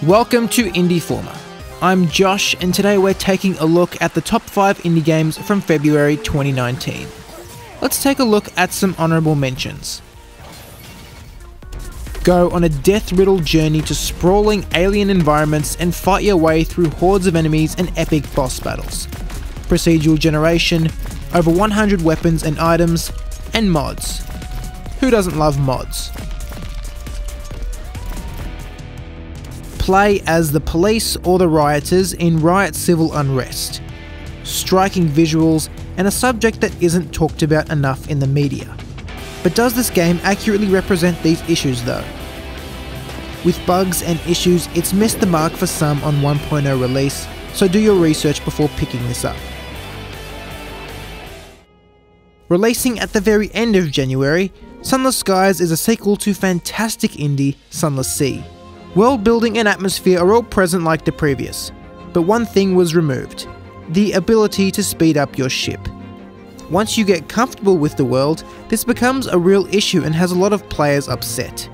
Welcome to Indieformer. I'm Josh, and today we're taking a look at the top 5 indie games from February 2019. Let's take a look at some honourable mentions. Go on a death-riddled journey to sprawling alien environments and fight your way through hordes of enemies and epic boss battles. Procedural generation, over 100 weapons and items, and mods. Who doesn't love mods? Play as the police or the rioters in Riot Civil Unrest. Striking visuals and a subject that isn't talked about enough in the media. But does this game accurately represent these issues though? With bugs and issues, it's missed the mark for some on 1.0 release, so do your research before picking this up. Releasing at the very end of January, Sunless Skies is a sequel to fantastic indie Sunless Sea. World building and atmosphere are all present like the previous, but one thing was removed: the ability to speed up your ship. Once you get comfortable with the world, this becomes a real issue and has a lot of players upset.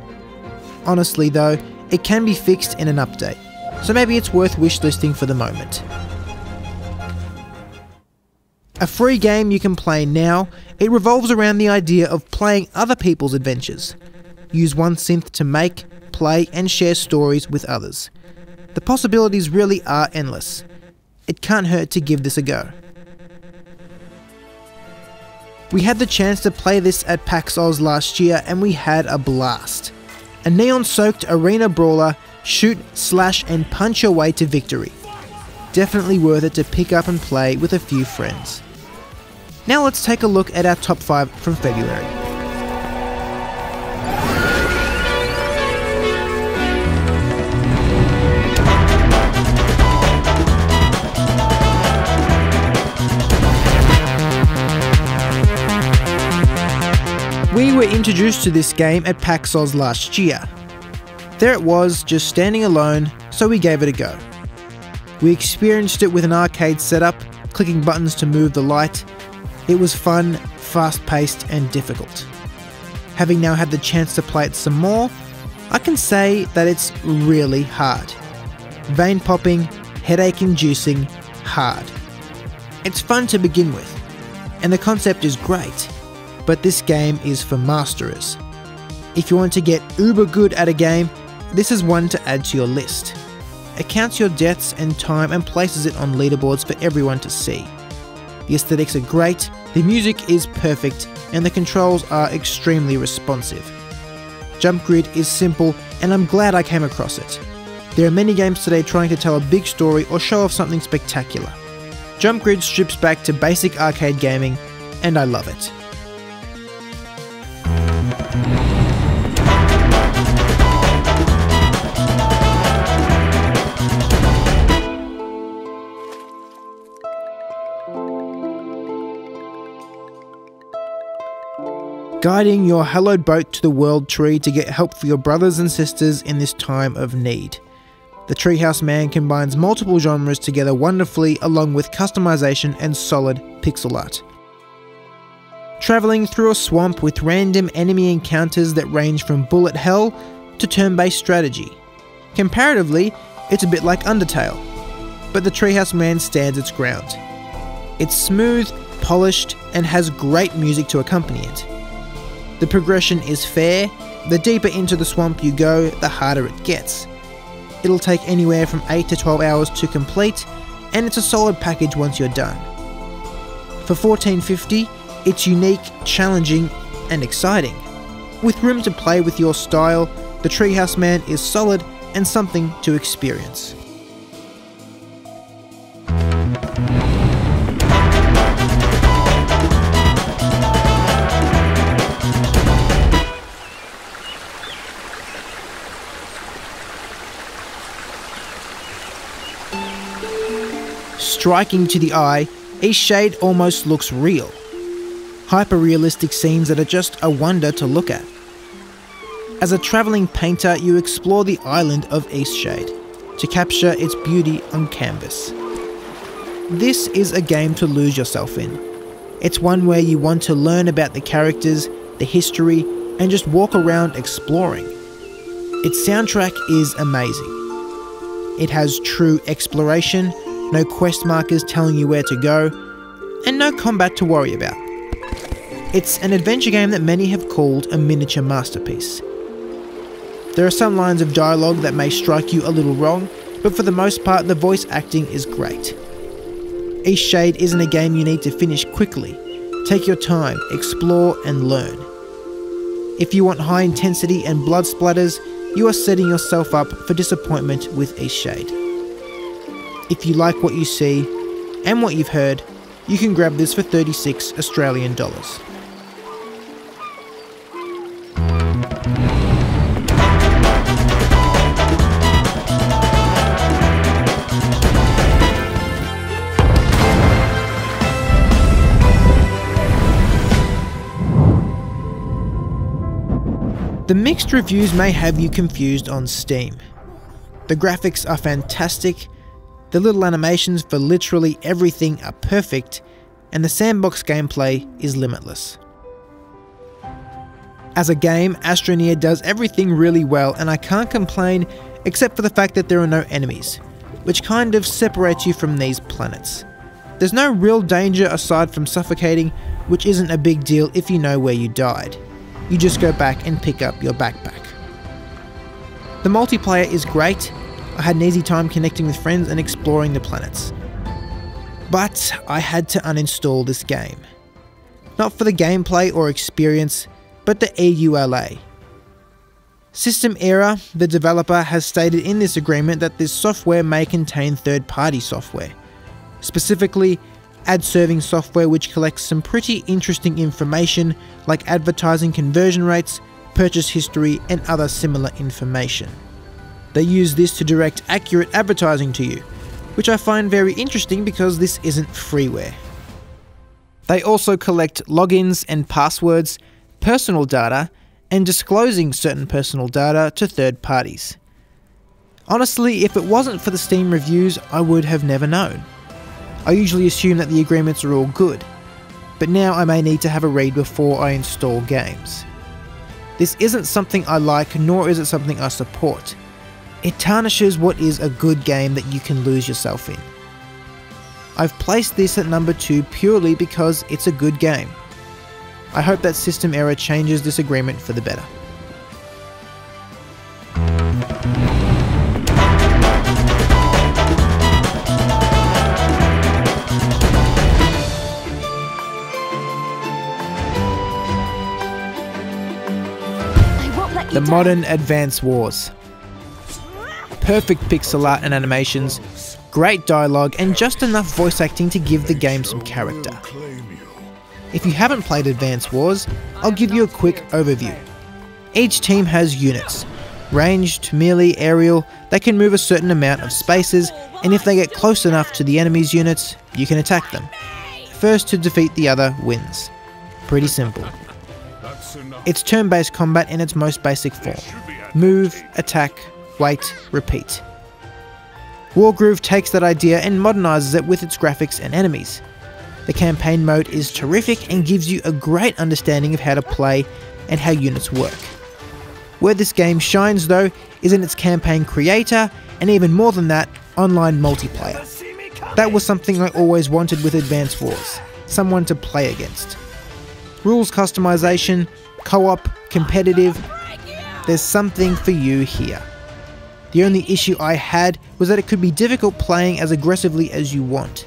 Honestly though, it can be fixed in an update, so maybe it's worth wishlisting for the moment. A free game you can play now, it revolves around the idea of playing other people's adventures. Use one synth to make, play and share stories with others. The possibilities really are endless. It can't hurt to give this a go. We had the chance to play this at PAX Oz last year and we had a blast. A neon-soaked arena brawler, shoot, slash and punch your way to victory. Definitely worth it to pick up and play with a few friends. Now let's take a look at our top 5 from February. We were introduced to this game at PAX Oz last year. There it was, just standing alone, so we gave it a go. We experienced it with an arcade setup, clicking buttons to move the light. It was fun, fast-paced and difficult. Having now had the chance to play it some more, I can say that it's really hard. Vein-popping, headache-inducing, hard. It's fun to begin with, and the concept is great. But this game is for masterers. If you want to get uber good at a game, this is one to add to your list. It counts your deaths and time and places it on leaderboards for everyone to see. The aesthetics are great, the music is perfect, and the controls are extremely responsive. Jump grid is simple, and I'm glad I came across it. There are many games today trying to tell a big story or show off something spectacular. Jump grid strips back to basic arcade gaming, and I love it. Guiding your hallowed boat to the world tree to get help for your brothers and sisters in this time of need. The Treehouse Man combines multiple genres together wonderfully along with customization and solid pixel art. Travelling through a swamp with random enemy encounters that range from bullet hell to turn-based strategy. Comparatively, it's a bit like Undertale, but the Treehouse Man stands its ground. It's smooth, polished, and has great music to accompany it. The progression is fair. The deeper into the swamp you go, the harder it gets. It'll take anywhere from 8 to 12 hours to complete, and it's a solid package once you're done. For $14.50, it's unique, challenging, and exciting. With room to play with your style, the Treehouse Man is solid and something to experience. Striking to the eye, each shade almost looks real. Hyper-realistic scenes that are just a wonder to look at. As a travelling painter, you explore the island of Eastshade to capture its beauty on canvas. This is a game to lose yourself in. It's one where you want to learn about the characters, the history, and just walk around exploring. Its soundtrack is amazing. It has true exploration, no quest markers telling you where to go, and no combat to worry about. It's an adventure game that many have called a miniature masterpiece. There are some lines of dialogue that may strike you a little wrong, but for the most part the voice acting is great. Eastshade isn't a game you need to finish quickly. Take your time, explore and learn. If you want high intensity and blood splatters, you are setting yourself up for disappointment with Eastshade. If you like what you see and what you've heard, you can grab this for 36 Australian dollars. The mixed reviews may have you confused on Steam. The graphics are fantastic, the little animations for literally everything are perfect, and the sandbox gameplay is limitless. As a game, Astro Near does everything really well, and I can't complain except for the fact that there are no enemies, which kind of separates you from these planets. There's no real danger aside from suffocating, which isn't a big deal if you know where you died. You just go back and pick up your backpack. The multiplayer is great. I had an easy time connecting with friends and exploring the planets. But I had to uninstall this game. Not for the gameplay or experience, but the EULA. System Era, the developer, has stated in this agreement that this software may contain third-party software. Specifically, ad-serving software which collects some pretty interesting information like advertising conversion rates, purchase history and other similar information. They use this to direct accurate advertising to you, which I find very interesting because this isn't freeware. They also collect logins and passwords, personal data, and disclosing certain personal data to third parties. Honestly, if it wasn't for the Steam reviews, I would have never known. I usually assume that the agreements are all good, but now I may need to have a read before I install games. This isn't something I like, nor is it something I support. It tarnishes what is a good game that you can lose yourself in. I've placed this at number 2 purely because it's a good game. I hope that System Era changes this agreement for the better. The modern Advance Wars. Perfect pixel art and animations, great dialogue and just enough voice acting to give the game some character. If you haven't played Advance Wars, I'll give you a quick overview. Each team has units, ranged, melee, aerial, that can move a certain amount of spaces, and if they get close enough to the enemy's units, you can attack them. First to defeat the other wins. Pretty simple. It's turn-based combat in its most basic form. Move, attack, wait, repeat. Wargroove takes that idea and modernises it with its graphics and enemies. The campaign mode is terrific and gives you a great understanding of how to play and how units work. Where this game shines though is in its campaign creator and even more than that, online multiplayer. That was something I always wanted with Advance Wars, someone to play against. Rules customization, co-op, competitive, there's something for you here. The only issue I had was that it could be difficult playing as aggressively as you want.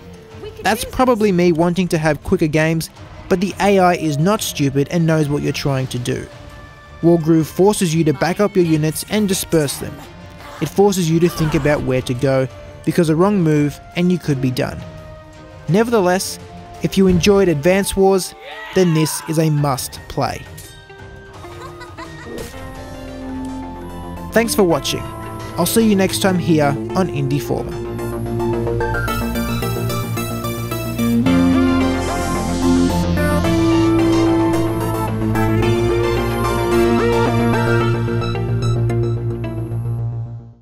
That's probably me wanting to have quicker games, but the AI is not stupid and knows what you're trying to do. Wargroove forces you to back up your units and disperse them. It forces you to think about where to go, because a wrong move and you could be done. Nevertheless, if you enjoyed Advance Wars, then this is a must play. Thanks for watching. I'll see you next time here on Indieformer.